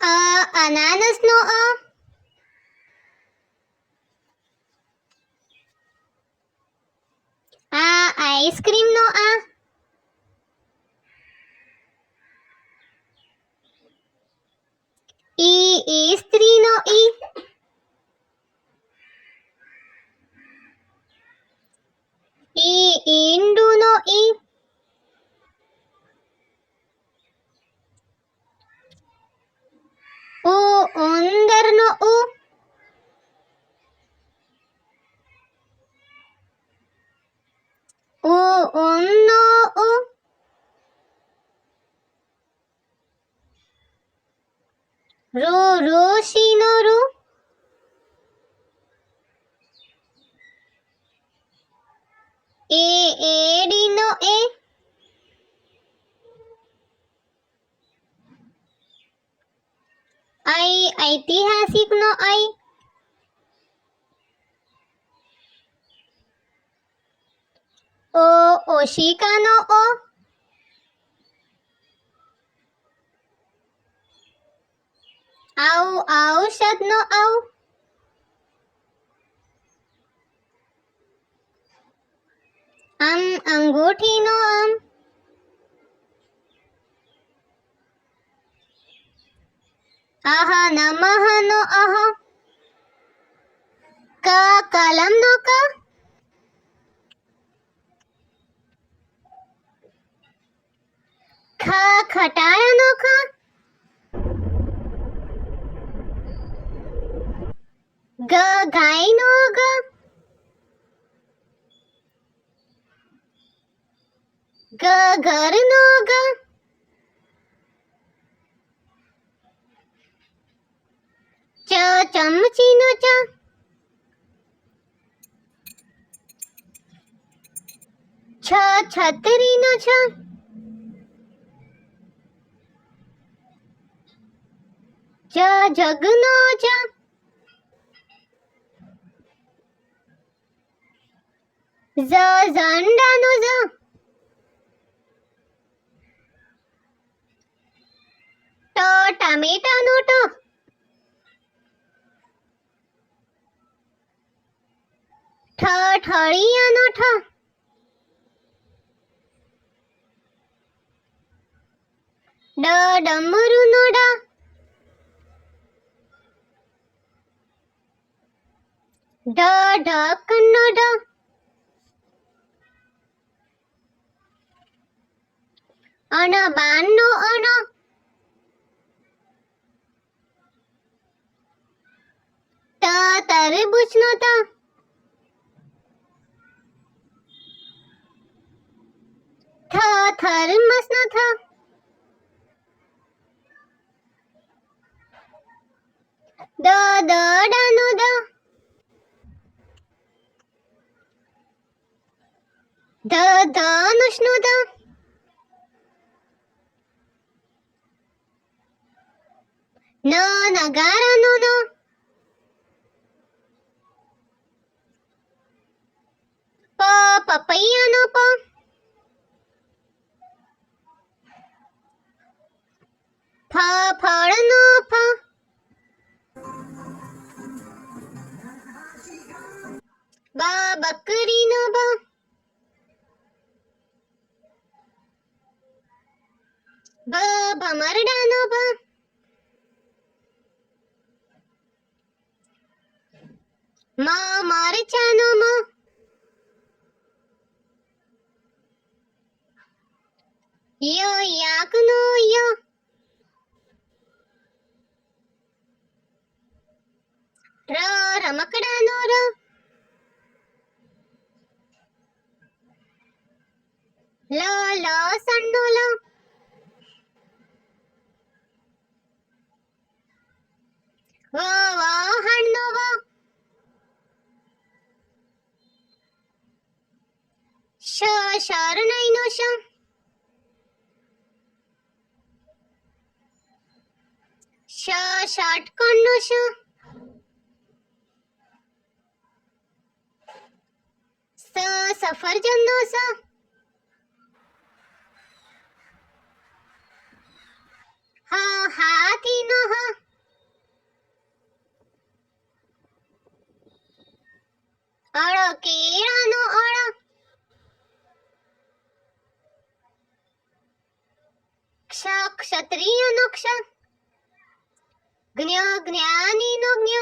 અનાનસનો અ. આઈસ્ક્રીમનો આ. સ્ત્રીનો ઈ. ઈંડુનો ઈ. ઉંદરનો ઉ. ઊનનો ઉ. ઋષિનો ઋ. એડીનો એ. ઐતિહાસિકનો ઐ. ઓશિકાનો ઓ. ઔષધનો ઔ. અંગૂઠીનો અમ. નમઃનો અહ. કલમનો ક. ખટારાનો ખ. ગાયનો ગ. ઘરનો ગ. ચમચીનો ચ. છત્રીનો છ. જગનો જ. ઝંડાનો ઝ. ટામેટાનો ટ. ઠળિયાનો ઠ. ડમરુનો ડ. ઢક્કનનો ઢ. બાણનો અણ. તરબૂચનો ત. થર્મસનો થ. દડાનો દ. ધનુષનો ધ. નગારાનો ન. પપૈયાનો પ. ફળનો ફ. બકરીનો બ. ભમરડાનો ભ. મરચાનો મ. યાકનો ય. રમકડાનો ર. લસણનો લ. વહાણનો વ. શરણાઈનો શ. ષટકોણનો શ. સફરજનનો સ. હાથીનો હ. અળ કેળાનો અળ, ક્ષ ક્ષત્રિયનો ક્ષ, જ્ઞ જ્ઞાનીનો જ્ઞ,